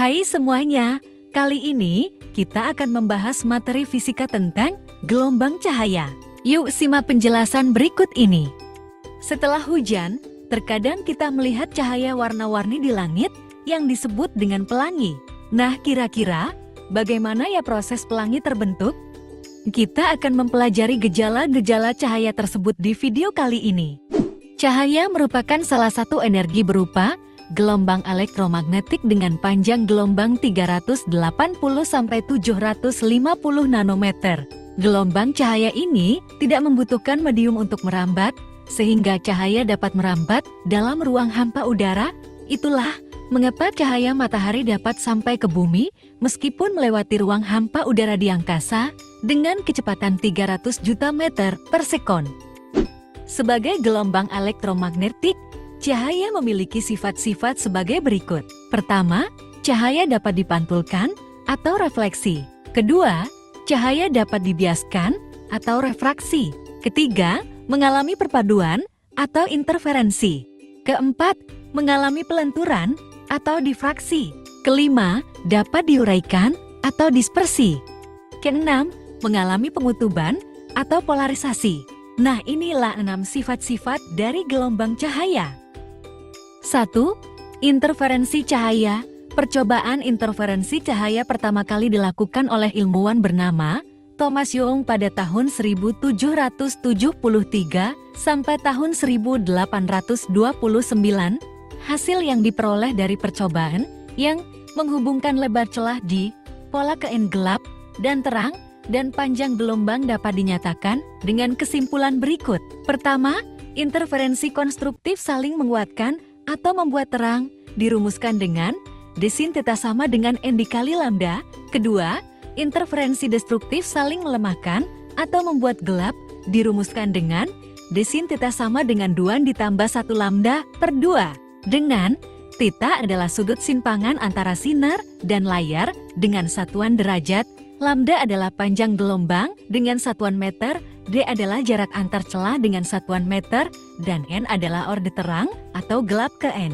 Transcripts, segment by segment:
Hai semuanya, kali ini kita akan membahas materi fisika tentang gelombang cahaya. Yuk simak penjelasan berikut ini. Setelah hujan, terkadang kita melihat cahaya warna-warni di langit yang disebut dengan pelangi. Nah, kira-kira bagaimana ya proses pelangi terbentuk? Kita akan mempelajari gejala-gejala cahaya tersebut di video kali ini. Cahaya merupakan salah satu energi berupa gelombang elektromagnetik dengan panjang gelombang 380-750 nanometer. Gelombang cahaya ini tidak membutuhkan medium untuk merambat, sehingga cahaya dapat merambat dalam ruang hampa udara. Itulah mengapa cahaya matahari dapat sampai ke bumi meskipun melewati ruang hampa udara di angkasa dengan kecepatan 300 juta meter per sekon. Sebagai gelombang elektromagnetik, cahaya memiliki sifat-sifat sebagai berikut. Pertama, cahaya dapat dipantulkan atau refleksi. Kedua, cahaya dapat dibiaskan atau refraksi. Ketiga, mengalami perpaduan atau interferensi. Keempat, mengalami pelenturan atau difraksi. Kelima, dapat diuraikan atau dispersi. Keenam, mengalami pengutuban atau polarisasi. Nah, inilah 6 sifat-sifat dari gelombang cahaya. 1. Interferensi cahaya. Percobaan interferensi cahaya pertama kali dilakukan oleh ilmuwan bernama Thomas Young pada tahun 1773 sampai tahun 1829. Hasil yang diperoleh dari percobaan yang menghubungkan lebar celah di pola Kn gelap dan terang dan panjang gelombang dapat dinyatakan dengan kesimpulan berikut. Pertama, interferensi konstruktif saling menguatkan atau membuat terang dirumuskan dengan d sin theta sama dengan n dikali lambda. Kedua, interferensi destruktif saling melemahkan atau membuat gelap dirumuskan dengan d sin theta sama dengan 2 ditambah 1 lambda per 2. Dengan theta adalah sudut simpangan antara sinar dan layar dengan satuan derajat, lambda adalah panjang gelombang dengan satuan meter, d adalah jarak antar celah dengan satuan meter, dan n adalah orde terang atau gelap ke n.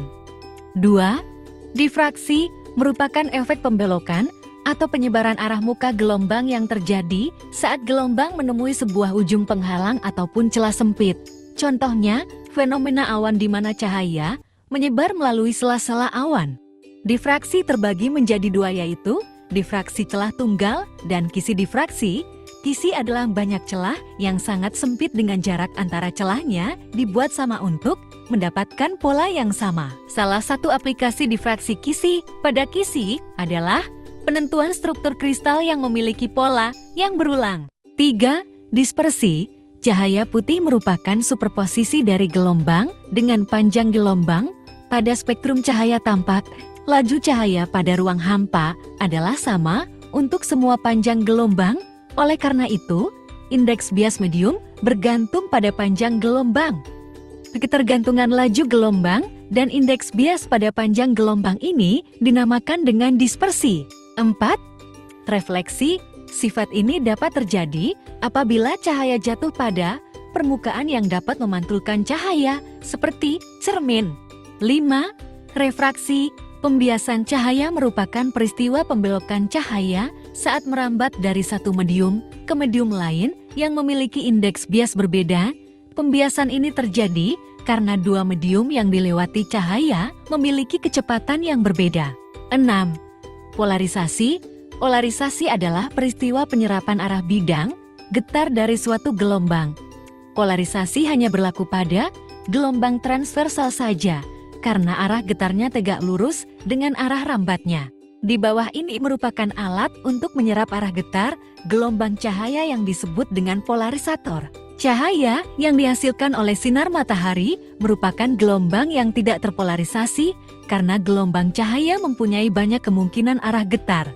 2. Difraksi merupakan efek pembelokan atau penyebaran arah muka gelombang yang terjadi saat gelombang menemui sebuah ujung penghalang ataupun celah sempit. Contohnya, fenomena awan di mana cahaya menyebar melalui sela-sela awan. Difraksi terbagi menjadi 2 yaitu difraksi celah tunggal dan kisi difraksi. Kisi adalah banyak celah yang sangat sempit dengan jarak antara celahnya dibuat sama untuk mendapatkan pola yang sama. Salah satu aplikasi difraksi kisi pada kisi adalah penentuan struktur kristal yang memiliki pola yang berulang. 3. Dispersi. Cahaya putih merupakan superposisi dari gelombang dengan panjang gelombang. Pada spektrum cahaya tampak, laju cahaya pada ruang hampa adalah sama untuk semua panjang gelombang. Oleh karena itu, indeks bias medium bergantung pada panjang gelombang. Ketergantungan laju gelombang dan indeks bias pada panjang gelombang ini dinamakan dengan dispersi. 4. Refleksi. Sifat ini dapat terjadi apabila cahaya jatuh pada permukaan yang dapat memantulkan cahaya seperti cermin. 5. Refraksi. Pembiasan cahaya merupakan peristiwa pembelokan cahaya saat merambat dari satu medium ke medium lain yang memiliki indeks bias berbeda. Pembiasan ini terjadi karena 2 medium yang dilewati cahaya memiliki kecepatan yang berbeda. 6. Polarisasi. Polarisasi adalah peristiwa penyerapan arah bidang getar dari suatu gelombang. Polarisasi hanya berlaku pada gelombang transversal saja, karena arah getarnya tegak lurus dengan arah rambatnya. Di bawah ini merupakan alat untuk menyerap arah getar gelombang cahaya yang disebut dengan polarisator. Cahaya yang dihasilkan oleh sinar matahari merupakan gelombang yang tidak terpolarisasi karena gelombang cahaya mempunyai banyak kemungkinan arah getar.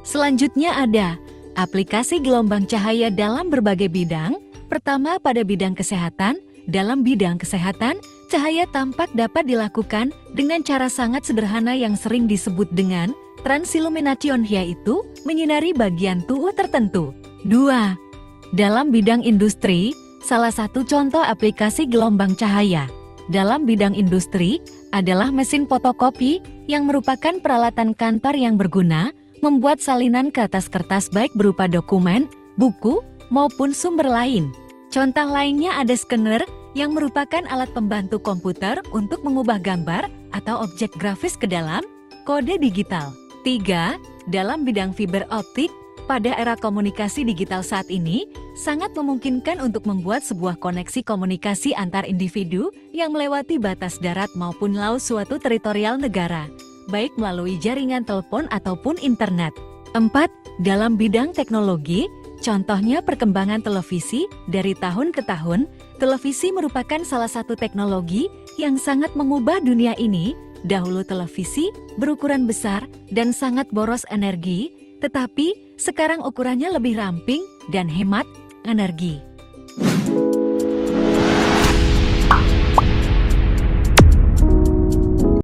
Selanjutnya ada aplikasi gelombang cahaya dalam berbagai bidang. Pertama, pada bidang kesehatan. Dalam bidang kesehatan, cahaya tampak dapat dilakukan dengan cara sangat sederhana yang sering disebut dengan transillumination, yaitu menyinari bagian tubuh tertentu. 2. Dalam bidang industri, salah satu contoh aplikasi gelombang cahaya. Dalam bidang industri, adalah mesin fotokopi yang merupakan peralatan kantor yang berguna membuat salinan ke atas kertas baik berupa dokumen, buku, maupun sumber lain. Contoh lainnya ada scanner yang merupakan alat pembantu komputer untuk mengubah gambar atau objek grafis ke dalam kode digital. 3. Dalam bidang fiber optik, pada era komunikasi digital saat ini, sangat memungkinkan untuk membuat sebuah koneksi komunikasi antar individu yang melewati batas darat maupun laut suatu teritorial negara, baik melalui jaringan telepon ataupun internet. 4. Dalam bidang teknologi, contohnya perkembangan televisi, dari tahun ke tahun, televisi merupakan salah satu teknologi yang sangat mengubah dunia ini. Dahulu televisi berukuran besar dan sangat boros energi, tetapi sekarang ukurannya lebih ramping dan hemat energi.